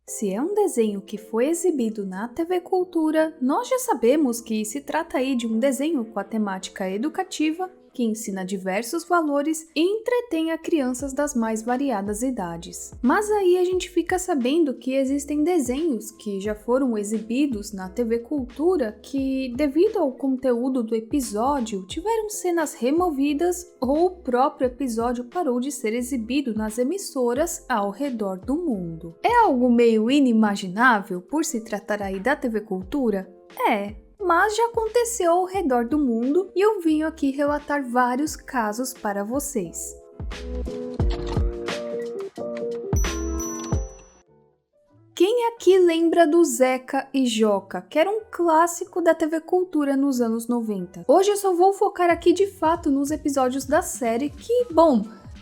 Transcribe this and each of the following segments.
Se é um desenho que foi exibido na TV Cultura, nós já sabemos que se trata aí de um desenho com a temática educativa, que ensina diversos valores e entretém a crianças das mais variadas idades. Mas aí a gente fica sabendo que existem desenhos que já foram exibidos na TV Cultura que, devido ao conteúdo do episódio, tiveram cenas removidas ou o próprio episódio parou de ser exibido nas emissoras ao redor do mundo. É algo meio inimaginável por se tratar aí da TV Cultura? Mas já aconteceu ao redor do mundo e eu vim aqui relatar vários casos para vocês. Quem aqui lembra do Zeca e Joca, que era um clássico da TV Cultura nos anos 90? Hoje eu só vou focar aqui de fato nos episódios da série que,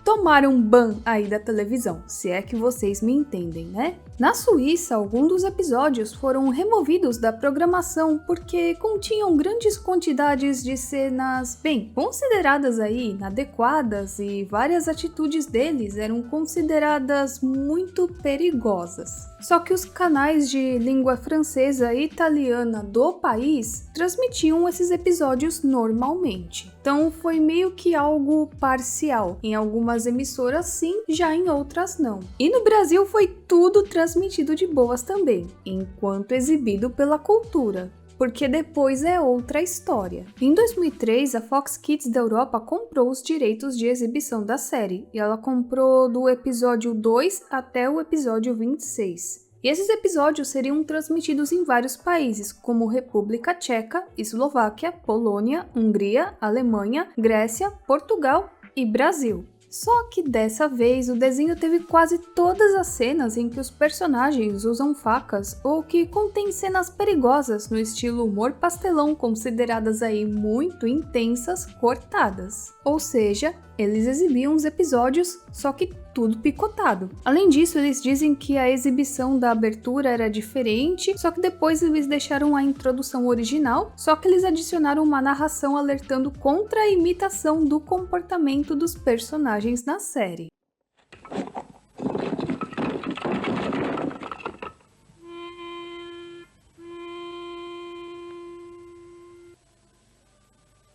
tomaram ban aí da televisão, se é que vocês me entendem, né? Na Suíça, alguns dos episódios foram removidos da programação porque continham grandes quantidades de cenas, consideradas aí inadequadas e várias atitudes deles eram consideradas muito perigosas. Só que os canais de língua francesa e italiana do país transmitiam esses episódios normalmente. Então foi meio que algo parcial. Em algumas emissoras sim, já em outras não. E no Brasil foi tudo transmitido de boas também, enquanto exibido pela Cultura. Porque depois é outra história. Em 2003, a Fox Kids da Europa comprou os direitos de exibição da série, e ela comprou do episódio 2 até o episódio 26. E esses episódios seriam transmitidos em vários países, como República Tcheca, Eslováquia, Polônia, Hungria, Alemanha, Grécia, Portugal e Brasil. Só que dessa vez o desenho teve quase todas as cenas em que os personagens usam facas ou que contém cenas perigosas no estilo humor pastelão, consideradas aí muito intensas, cortadas. Ou seja, eles exibiam os episódios, só que tudo picotado. Além disso, eles dizem que a exibição da abertura era diferente, só que depois eles deixaram a introdução original, só que eles adicionaram uma narração alertando contra a imitação do comportamento dos personagens na série.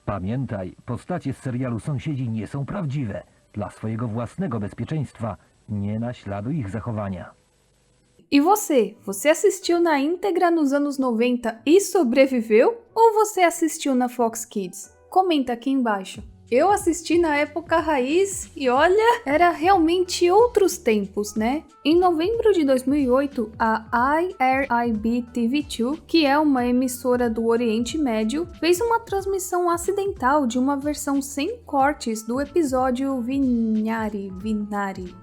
Pamiętaj, postacie z serialu Sąsiedzi nie są prawdziwe. Dla swojego własnego bezpieczeństwa nie naśladuj ich zachowania. E você? Você assistiu na íntegra nos anos 90 e sobreviveu? Ou você assistiu na Fox Kids? Comenta aqui embaixo. Eu assisti na época raiz e olha, era realmente outros tempos, né? Em novembro de 2008, a IRIB TV2, que é uma emissora do Oriente Médio, fez uma transmissão acidental de uma versão sem cortes do episódio Vinari.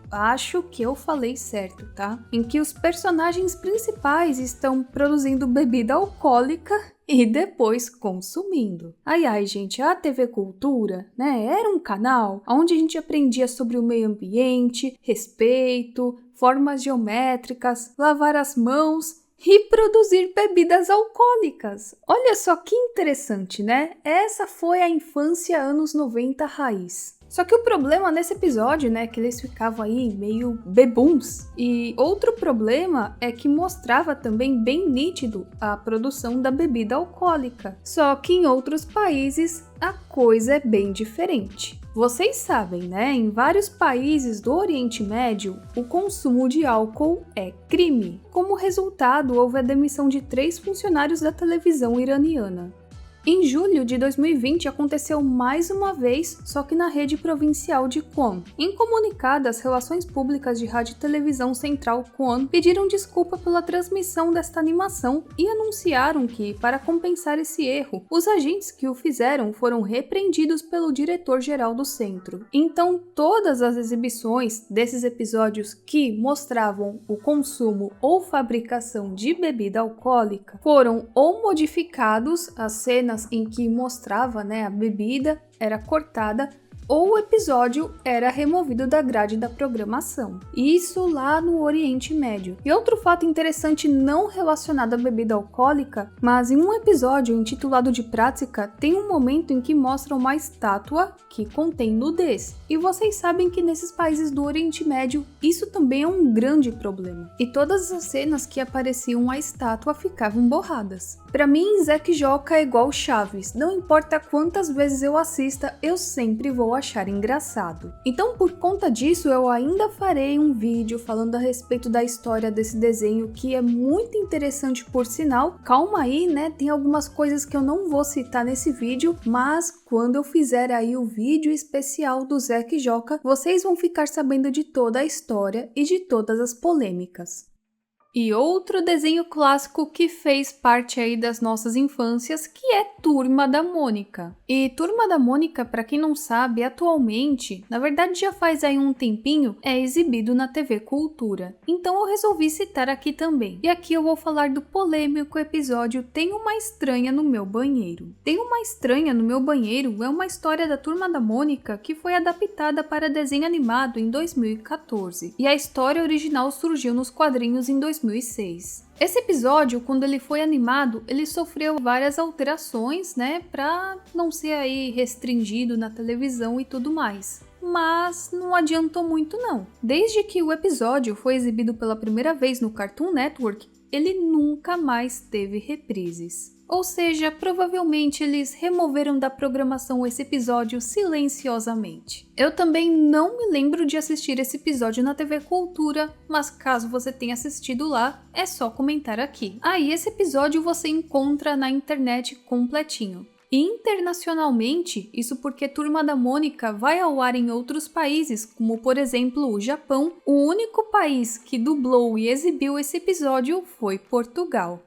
Acho que eu falei certo, tá? Em que os personagens principais estão produzindo bebida alcoólica e depois consumindo. Ai, gente, a TV Cultura, né, era um canal onde a gente aprendia sobre o meio ambiente, respeito, formas geométricas, lavar as mãos e produzir bebidas alcoólicas. Olha só que interessante, né? Essa foi a infância anos 90 raiz. Só que o problema nesse episódio, né, que eles ficavam aí meio bebuns. E outro problema é que mostrava também bem nítido a produção da bebida alcoólica. Só que em outros países a coisa é bem diferente. Vocês sabem, né, em vários países do Oriente Médio, o consumo de álcool é crime. Como resultado, houve a demissão de 3 funcionários da televisão iraniana. Em julho de 2020 aconteceu mais uma vez, só que na rede provincial de Kwon. Em comunicado, as Relações Públicas de Rádio e Televisão Central Kwon pediram desculpa pela transmissão desta animação e anunciaram que, para compensar esse erro, os agentes que o fizeram foram repreendidos pelo diretor-geral do centro. Então, todas as exibições desses episódios que mostravam o consumo ou fabricação de bebida alcoólica foram ou modificados, as cenas em que mostrava, né, a bebida era cortada, ou o episódio era removido da grade da programação. Isso lá no Oriente Médio. E outro fato interessante não relacionado à bebida alcoólica, mas em um episódio intitulado de Prática, tem um momento em que mostra uma estátua que contém nudez. E vocês sabem que nesses países do Oriente Médio, isso também é um grande problema. E todas as cenas que apareciam a estátua ficavam borradas. Pra mim, Zack Joca é igual Chaves, não importa quantas vezes eu assista, eu sempre vou achar engraçado. Então, por conta disso, eu ainda farei um vídeo falando a respeito da história desse desenho, que é muito interessante por sinal. Calma aí, né? Tem algumas coisas que eu não vou citar nesse vídeo, mas quando eu fizer aí o vídeo especial do Zack Joca, vocês vão ficar sabendo de toda a história e de todas as polêmicas. E outro desenho clássico que fez parte aí das nossas infâncias, que é Turma da Mônica. E Turma da Mônica, para quem não sabe, atualmente, na verdade já faz aí um tempinho, é exibido na TV Cultura. Então eu resolvi citar aqui também. E aqui eu vou falar do polêmico episódio Tem uma Estranha no Meu Banheiro. Tem uma Estranha no Meu Banheiro é uma história da Turma da Mônica que foi adaptada para desenho animado em 2014. E a história original surgiu nos quadrinhos em 2006. Esse episódio, quando ele foi animado, ele sofreu várias alterações, né, para não ser aí restringido na televisão e tudo mais. Mas não adiantou muito não. Desde que o episódio foi exibido pela primeira vez no Cartoon Network, ele nunca mais teve reprises. Ou seja, provavelmente eles removeram da programação esse episódio silenciosamente. Eu também não me lembro de assistir esse episódio na TV Cultura, mas caso você tenha assistido lá, é só comentar aqui. Aí esse episódio você encontra na internet completinho. E internacionalmente, isso porque Turma da Mônica vai ao ar em outros países, como por exemplo o Japão. O único país que dublou e exibiu esse episódio foi Portugal.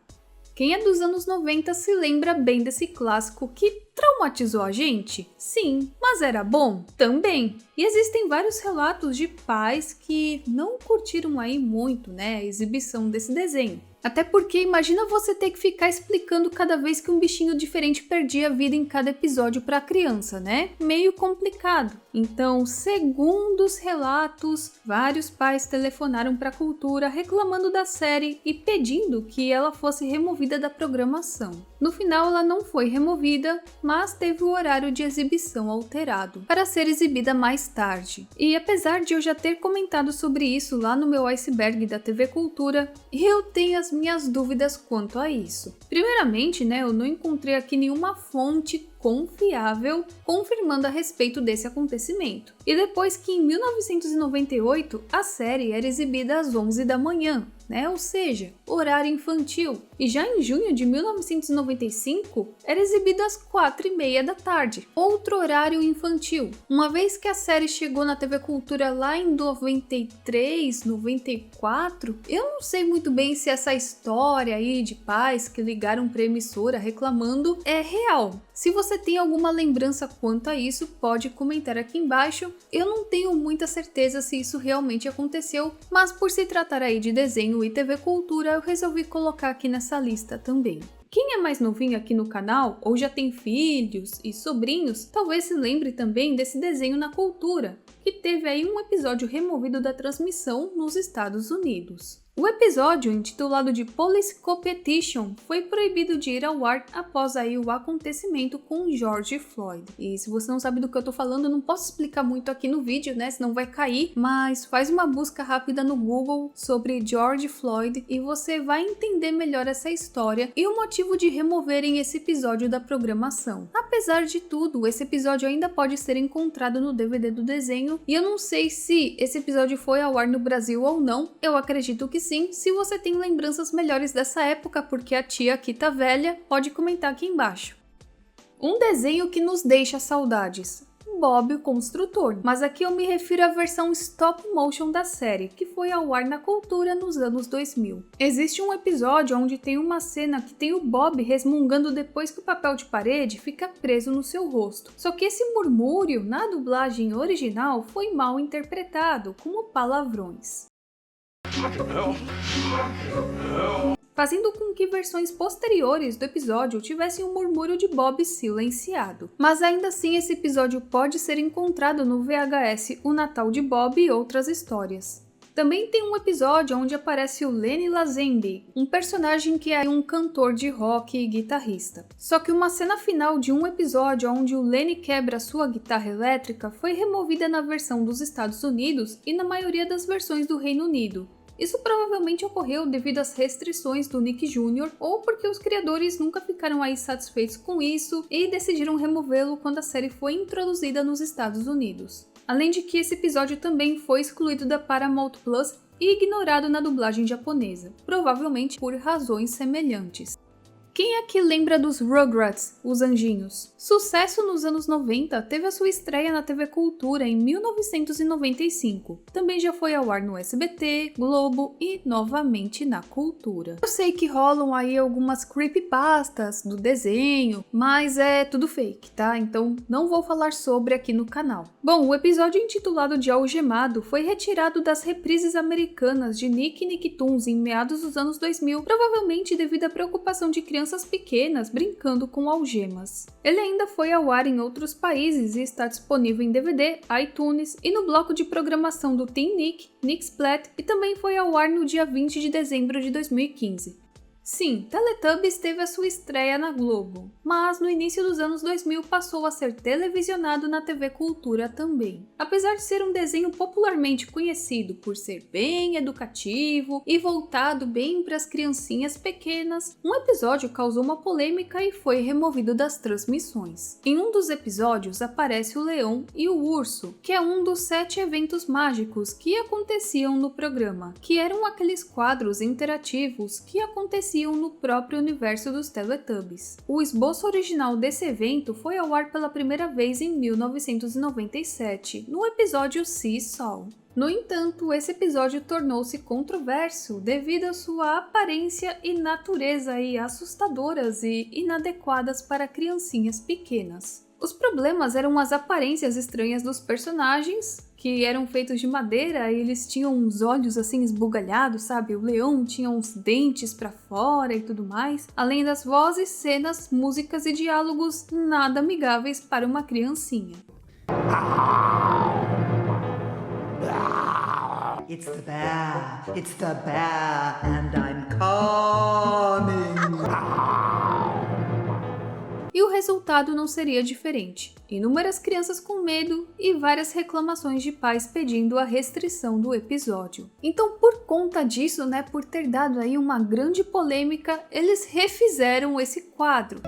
Quem é dos anos 90 se lembra bem desse clássico que traumatizou a gente? Sim, mas era bom? Também. E existem vários relatos de pais que não curtiram aí muito, né, a exibição desse desenho. Até porque imagina você ter que ficar explicando cada vez que um bichinho diferente perdia a vida em cada episódio para a criança, né? Meio complicado. Então, segundo os relatos, vários pais telefonaram para a Cultura reclamando da série e pedindo que ela fosse removida da programação. No final, ela não foi removida, mas teve o horário de exibição alterado para ser exibida mais tarde. E apesar de eu já ter comentado sobre isso lá no meu iceberg da TV Cultura, eu tenho as minhas dúvidas quanto a isso. Primeiramente, né, eu não encontrei aqui nenhuma fonte confiável confirmando a respeito desse acontecimento. E depois que em 1998 a série era exibida às 11 da manhã, né? Ou seja, horário infantil. E já em junho de 1995 era exibida às 4h30 da tarde, outro horário infantil. Uma vez que a série chegou na TV Cultura lá em 93, 94, eu não sei muito bem se essa história aí de pais que ligaram para a emissora reclamando é real. Se você tem alguma lembrança quanto a isso, pode comentar aqui embaixo. Eu não tenho muita certeza se isso realmente aconteceu, mas por se tratar aí de desenho e TV Cultura, eu resolvi colocar aqui nessa lista também. Quem é mais novinho aqui no canal, ou já tem filhos e sobrinhos, talvez se lembre também desse desenho na Cultura, que teve aí um episódio removido da transmissão nos Estados Unidos. O episódio, intitulado de Police Competition, foi proibido de ir ao ar após aí o acontecimento com George Floyd. E se você não sabe do que eu tô falando, eu não posso explicar muito aqui no vídeo, né, senão vai cair, mas faz uma busca rápida no Google sobre George Floyd e você vai entender melhor essa história e o motivo de removerem esse episódio da programação. Apesar de tudo, esse episódio ainda pode ser encontrado no DVD do desenho e eu não sei se esse episódio foi ao ar no Brasil ou não, eu acredito que sim. Se você tem lembranças melhores dessa época, porque a tia aqui tá velha, pode comentar aqui embaixo. Um desenho que nos deixa saudades. Bob o Construtor, mas aqui eu me refiro à versão stop motion da série, que foi ao ar na Cultura nos anos 2000. Existe um episódio onde tem uma cena que tem o Bob resmungando depois que o papel de parede fica preso no seu rosto. Só que esse murmúrio, na dublagem original, foi mal interpretado, como palavrões. fazendo com que versões posteriores do episódio tivessem um murmúrio de Bob silenciado. Mas ainda assim esse episódio pode ser encontrado no VHS O Natal de Bob e Outras Histórias. Também tem um episódio onde aparece o Lenny Lazenby, um personagem que é um cantor de rock e guitarrista. Só que uma cena final de um episódio onde o Lenny quebra sua guitarra elétrica foi removida na versão dos Estados Unidos e na maioria das versões do Reino Unido. Isso provavelmente ocorreu devido às restrições do Nick Jr. ou porque os criadores nunca ficaram aí satisfeitos com isso e decidiram removê-lo quando a série foi introduzida nos Estados Unidos. Além de que esse episódio também foi excluído da Paramount Plus e ignorado na dublagem japonesa, provavelmente por razões semelhantes. Quem aqui lembra dos Rugrats, os Anjinhos? Sucesso nos anos 90, teve a sua estreia na TV Cultura em 1995. Também já foi ao ar no SBT, Globo e novamente na Cultura. Eu sei que rolam aí algumas creepypastas do desenho, mas é tudo fake, tá? Então não vou falar sobre aqui no canal. Bom, o episódio intitulado de Algemado foi retirado das reprises americanas de Nick e Nicktoons em meados dos anos 2000, provavelmente devido à preocupação de crianças pequenas brincando com algemas. Ele ainda foi ao ar em outros países e está disponível em DVD, iTunes e no bloco de programação do Teen Nick, Nick Splat e também foi ao ar no dia 20 de dezembro de 2015. Sim, Teletubbies teve a sua estreia na Globo, mas no início dos anos 2000 passou a ser televisionado na TV Cultura também. Apesar de ser um desenho popularmente conhecido por ser bem educativo e voltado bem para as criancinhas pequenas, um episódio causou uma polêmica e foi removido das transmissões. Em um dos episódios aparece o leão e o urso, que é um dos 7 eventos mágicos que aconteciam no programa, que eram aqueles quadros interativos que aconteciam no próprio universo dos Teletubbies. O esboço original desse evento foi ao ar pela primeira vez em 1997, no episódio Sea Sol. No entanto, esse episódio tornou-se controverso devido à sua aparência e natureza assustadoras e inadequadas para criancinhas pequenas. Os problemas eram as aparências estranhas dos personagens, que eram feitos de madeira e eles tinham uns olhos assim esbugalhados, sabe? O leão tinha uns dentes pra fora e tudo mais. Além das vozes, cenas, músicas e diálogos nada amigáveis para uma criancinha. It's the bear, and I'm coming. E o resultado não seria diferente. Inúmeras crianças com medo e várias reclamações de pais pedindo a restrição do episódio. Então, por conta disso, por ter dado aí uma grande polêmica, eles refizeram esse quadro.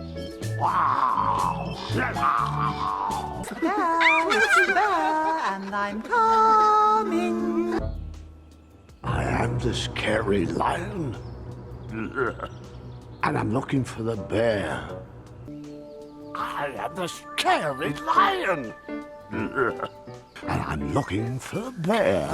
It's the bear, and I'm coming. I am the scary lion, and I'm looking for the bear. I am the scary lion, and I'm looking for the bear.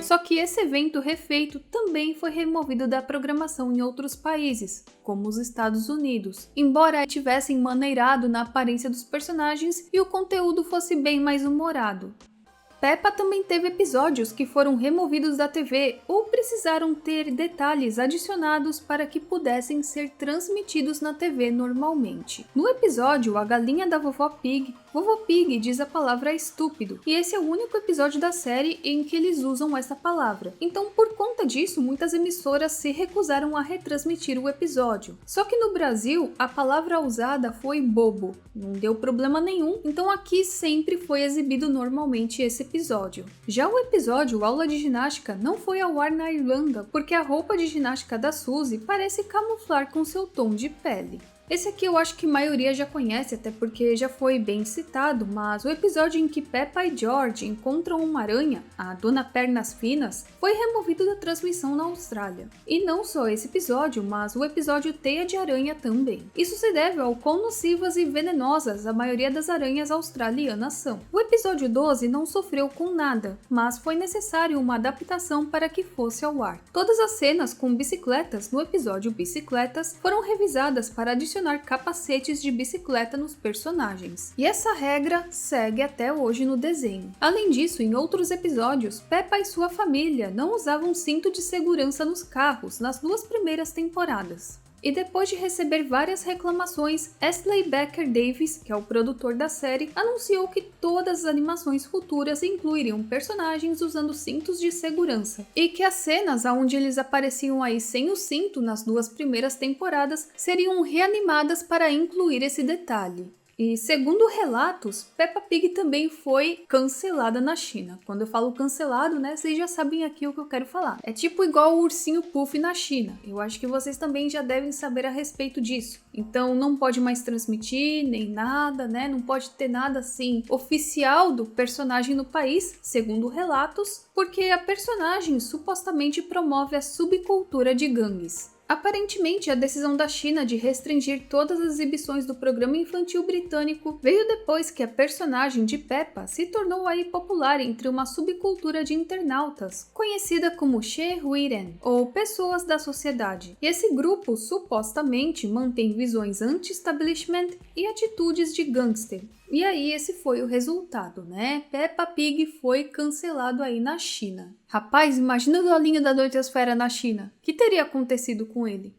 Só que esse evento refeito também foi removido da programação em outros países, como os Estados Unidos, embora tivessem maneirado na aparência dos personagens e o conteúdo fosse bem mais humorado. Peppa também teve episódios que foram removidos da TV ou precisaram ter detalhes adicionados para que pudessem ser transmitidos na TV normalmente. No episódio A Galinha da Vovó Pig diz a palavra estúpido, e esse é o único episódio da série em que eles usam essa palavra. Então, por conta disso, muitas emissoras se recusaram a retransmitir o episódio. Só que no Brasil, a palavra usada foi bobo. Não deu problema nenhum, então aqui sempre foi exibido normalmente esse episódio. Já o episódio Aula de Ginástica não foi ao ar na Irlanda, porque a roupa de ginástica da Suzy parece camuflar com seu tom de pele. Esse aqui eu acho que a maioria já conhece, até porque já foi bem citado, mas o episódio em que Peppa e George encontram uma aranha, a Dona Pernas Finas, foi removido da transmissão na Austrália. E não só esse episódio, mas o episódio Teia de Aranha também. Isso se deve ao quão nocivas e venenosas a maioria das aranhas australianas são. O episódio 12 não sofreu com nada, mas foi necessário uma adaptação para que fosse ao ar. Todas as cenas com bicicletas no episódio Bicicletas foram revisadas para adicionar adicionar capacetes de bicicleta nos personagens. E essa regra segue até hoje no desenho. Além disso, em outros episódios, Peppa e sua família não usavam cinto de segurança nos carros nas 2 primeiras temporadas. E depois de receber várias reclamações, Astley Becker Davis, que é o produtor da série, anunciou que todas as animações futuras incluiriam personagens usando cintos de segurança, e que as cenas onde eles apareciam aí sem o cinto nas 2 primeiras temporadas seriam reanimadas para incluir esse detalhe. E segundo relatos, Peppa Pig também foi cancelada na China. Quando eu falo cancelado, né, vocês já sabem aqui o que eu quero falar. É tipo igual o ursinho Puff na China. Eu acho que vocês também já devem saber a respeito disso. Então não pode mais transmitir, nem nada, né? Não pode ter nada assim oficial do personagem no país, segundo relatos, porque a personagem supostamente promove a subcultura de gangues. Aparentemente, a decisão da China de restringir todas as exibições do programa infantil britânico veio depois que a personagem de Peppa se tornou aí popular entre uma subcultura de internautas, conhecida como Shehuiren, ou pessoas da sociedade. E esse grupo supostamente mantém visões anti-establishment e atitudes de gangster. E aí esse foi o resultado, né? Peppa Pig foi cancelado aí na China. Rapaz, imagina o Dolinho da Noitosfera na China. O que teria acontecido com ele?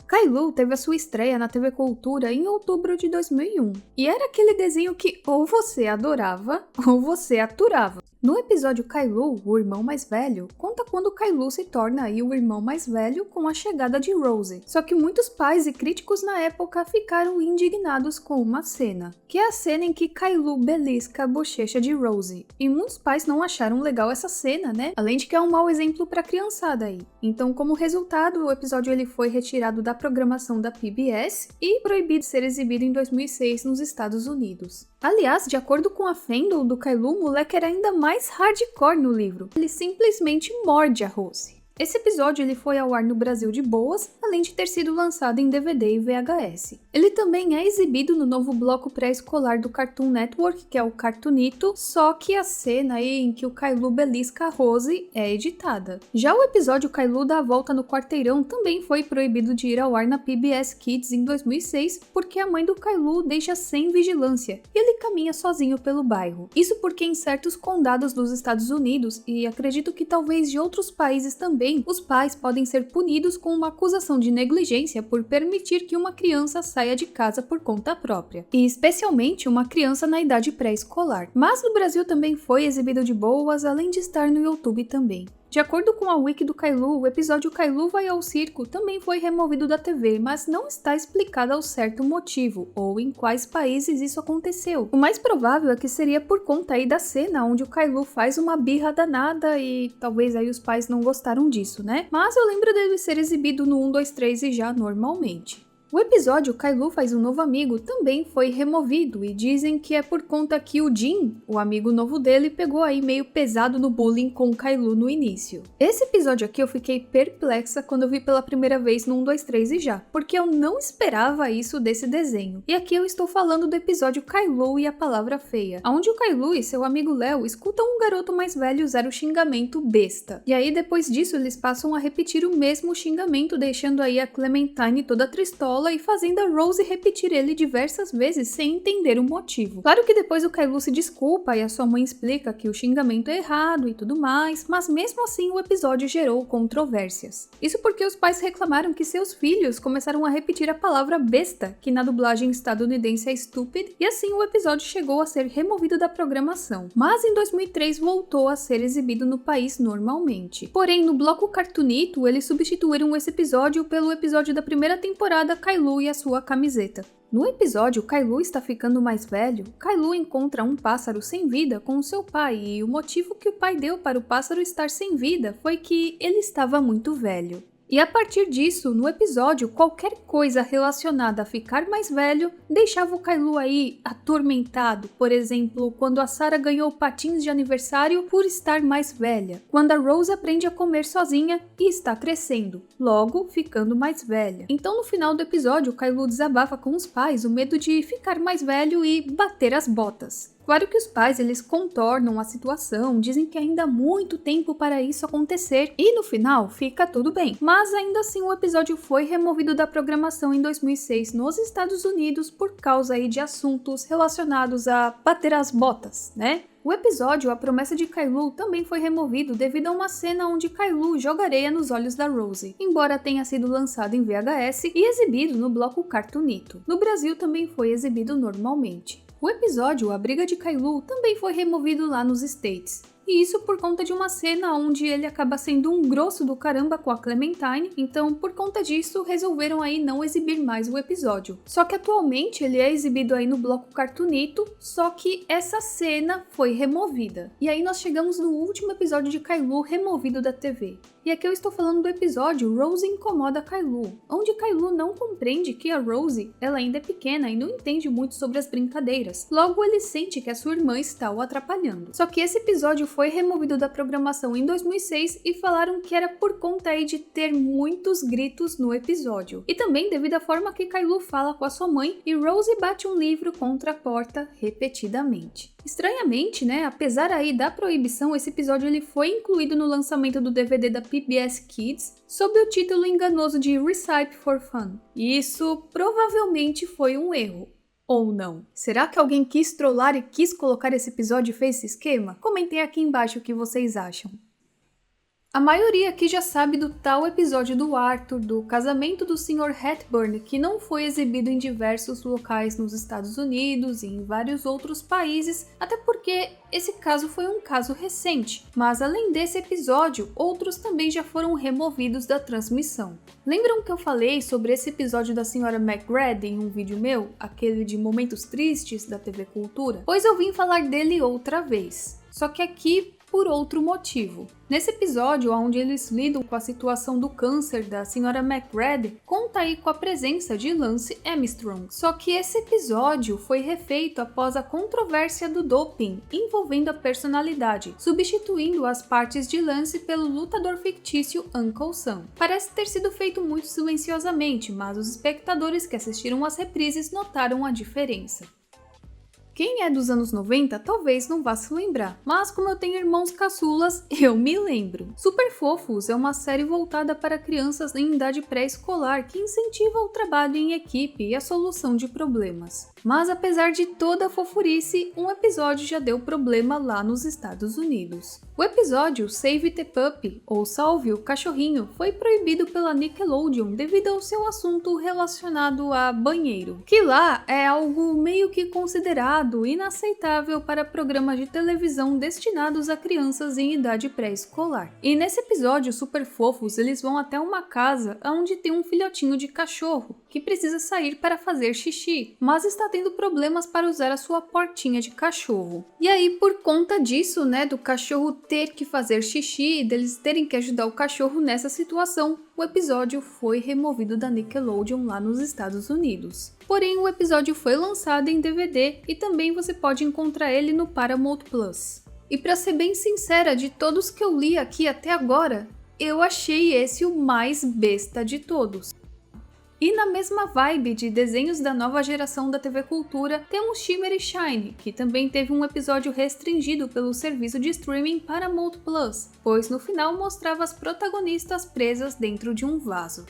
Kailu teve a sua estreia na TV Cultura em outubro de 2001. E era aquele desenho que ou você adorava ou você aturava. No episódio Kailu, o irmão mais velho, conta quando Kailu se torna aí o irmão mais velho com a chegada de Rose. Só que muitos pais e críticos na época ficaram indignados com uma cena, que é a cena em que Kailu belisca a bochecha de Rose. E muitos pais não acharam legal essa cena, né? Além de que é um mau exemplo pra criançada aí. Então, como resultado, o episódio ele foi retirado da programação da PBS e proibido de ser exibido em 2006 nos Estados Unidos. Aliás, de acordo com a fandom do Kailu, o moleque era ainda mais hardcore no livro. Ele simplesmente morde a Rose. Esse episódio ele foi ao ar no Brasil de boas, além de ter sido lançado em DVD e VHS. Ele também é exibido no novo bloco pré-escolar do Cartoon Network, que é o Cartoonito, só que a cena aí em que o Kailu belisca a Rose é editada. Já o episódio Kailu dá a volta no quarteirão também foi proibido de ir ao ar na PBS Kids em 2006, porque a mãe do Kailu deixa sem vigilância e ele caminha sozinho pelo bairro. Isso porque em certos condados dos Estados Unidos, e acredito que talvez de outros países também, os pais podem ser punidos com uma acusação de negligência por permitir que uma criança saia de casa por conta própria, e especialmente uma criança na idade pré-escolar. Mas no Brasil também foi exibido de boas, além de estar no YouTube também. De acordo com a wiki do Kailu, o episódio Kailu vai ao circo também foi removido da TV, mas não está explicado ao certo motivo, ou em quais países isso aconteceu. O mais provável é que seria por conta aí da cena onde o Kailu faz uma birra danada e talvez aí os pais não gostaram disso, né? Mas eu lembro dele ser exibido no 1, 2, 3 e já normalmente. O episódio Kailu faz um novo amigo também foi removido e dizem que é por conta que o Jin, o amigo novo dele, pegou aí meio pesado no bullying com o Kailu no início. Esse episódio aqui eu fiquei perplexa quando eu vi pela primeira vez no 1, 2, 3 e já, porque eu não esperava isso desse desenho. E aqui eu estou falando do episódio Kailu e a Palavra Feia, onde o Kailu e seu amigo Léo escutam um garoto mais velho usar o xingamento besta. E aí depois disso eles passam a repetir o mesmo xingamento, deixando aí a Clementine toda tristola e fazendo a Rose repetir ele diversas vezes sem entender o motivo. Claro que depois o Kailu se desculpa e a sua mãe explica que o xingamento é errado e tudo mais, mas mesmo assim o episódio gerou controvérsias. Isso porque os pais reclamaram que seus filhos começaram a repetir a palavra besta, que na dublagem estadunidense é stupid, e assim o episódio chegou a ser removido da programação. Mas em 2003 voltou a ser exibido no país normalmente. Porém, no bloco Cartoonito, eles substituíram esse episódio pelo episódio da primeira temporada Kailu e a sua camiseta. No episódio Kailu está ficando mais velho, Kailu encontra um pássaro sem vida com o seu pai e o motivo que o pai deu para o pássaro estar sem vida foi que ele estava muito velho. E a partir disso, no episódio, qualquer coisa relacionada a ficar mais velho deixava o Kailu aí atormentado. Por exemplo, quando a Sarah ganhou patins de aniversário por estar mais velha. Quando a Rose aprende a comer sozinha e está crescendo, logo ficando mais velha. Então no final do episódio, o Kailu desabafa com os pais o medo de ficar mais velho e bater as botas. Claro que os pais eles contornam a situação, dizem que ainda há muito tempo para isso acontecer e no final fica tudo bem. Mas ainda assim o episódio foi removido da programação em 2006 nos Estados Unidos por causa aí de assuntos relacionados a bater as botas, né? O episódio A Promessa de Kylo também foi removido devido a uma cena onde Kylo joga areia nos olhos da Rose, embora tenha sido lançado em VHS e exibido no bloco Cartoonito. No Brasil também foi exibido normalmente. O episódio A Briga de Kylo também foi removido lá nos States. E isso por conta de uma cena onde ele acaba sendo um grosso do caramba com a Clementine, então por conta disso resolveram aí não exibir mais o episódio. Só que atualmente ele é exibido aí no bloco Cartoonito, só que essa cena foi removida. E aí nós chegamos no último episódio de Kylo removido da TV. E aqui eu estou falando do episódio Rose incomoda Kylo, onde Kylo não compreende que a Rose ela ainda é pequena e não entende muito sobre as brincadeiras. Logo ele sente que a sua irmã está o atrapalhando. Só que esse episódio foi removido da programação em 2006 e falaram que era por conta aí de ter muitos gritos no episódio. E também devido à forma que Kylo fala com a sua mãe e Rose bate um livro contra a porta repetidamente. Estranhamente, né, apesar aí da proibição, esse episódio ele foi incluído no lançamento do DVD da PBS Kids sob o título enganoso de Recipe for Fun. E isso provavelmente foi um erro. Ou não? Será que alguém quis trollar e quis colocar esse episódio e fez esse esquema? Comentem aqui embaixo o que vocês acham. A maioria aqui já sabe do tal episódio do Arthur, do casamento do Sr. Hepburn, que não foi exibido em diversos locais nos Estados Unidos e em vários outros países, até porque esse caso foi um caso recente. Mas além desse episódio, outros também já foram removidos da transmissão. Lembram que eu falei sobre esse episódio da Sra. McGrady em um vídeo meu, aquele de momentos tristes da TV Cultura? Pois eu vim falar dele outra vez. Só que aqui por outro motivo. Nesse episódio, onde eles lidam com a situação do câncer da Sra. McGrady, conta aí com a presença de Lance Armstrong. Só que esse episódio foi refeito após a controvérsia do doping envolvendo a personalidade, substituindo as partes de Lance pelo lutador fictício Uncle Sam. Parece ter sido feito muito silenciosamente, mas os espectadores que assistiram às reprises notaram a diferença. Quem é dos anos 90 talvez não vá se lembrar, mas como eu tenho irmãos caçulas, eu me lembro. Super Fofos é uma série voltada para crianças em idade pré-escolar que incentiva o trabalho em equipe e a solução de problemas. Mas apesar de toda a fofurice, um episódio já deu problema lá nos Estados Unidos. O episódio Save the Puppy, ou Salve o Cachorrinho, foi proibido pela Nickelodeon devido ao seu assunto relacionado a banheiro, que lá é algo meio que considerado inaceitável para programas de televisão destinados a crianças em idade pré-escolar. E nesse episódio Super Fofos, eles vão até uma casa onde tem um filhotinho de cachorro que precisa sair para fazer xixi, mas está tendo problemas para usar a sua portinha de cachorro. E aí, por conta disso, né, do cachorro ter que fazer xixi e deles terem que ajudar o cachorro nessa situação, o episódio foi removido da Nickelodeon lá nos Estados Unidos. Porém, o episódio foi lançado em DVD e também você pode encontrar ele no Paramount Plus. E para ser bem sincera, de todos que eu li aqui até agora, eu achei esse o mais besta de todos. E na mesma vibe de desenhos da nova geração da TV Cultura, temos Shimmer e Shine, que também teve um episódio restringido pelo serviço de streaming Paramount Plus, pois no final mostrava as protagonistas presas dentro de um vaso.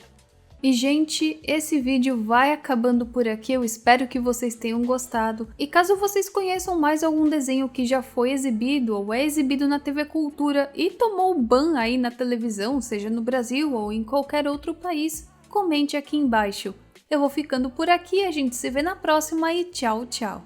E gente, esse vídeo vai acabando por aqui, eu espero que vocês tenham gostado. E caso vocês conheçam mais algum desenho que já foi exibido ou é exibido na TV Cultura e tomou ban aí na televisão, seja no Brasil ou em qualquer outro país, comente aqui embaixo. Eu vou ficando por aqui, a gente se vê na próxima e tchau, tchau!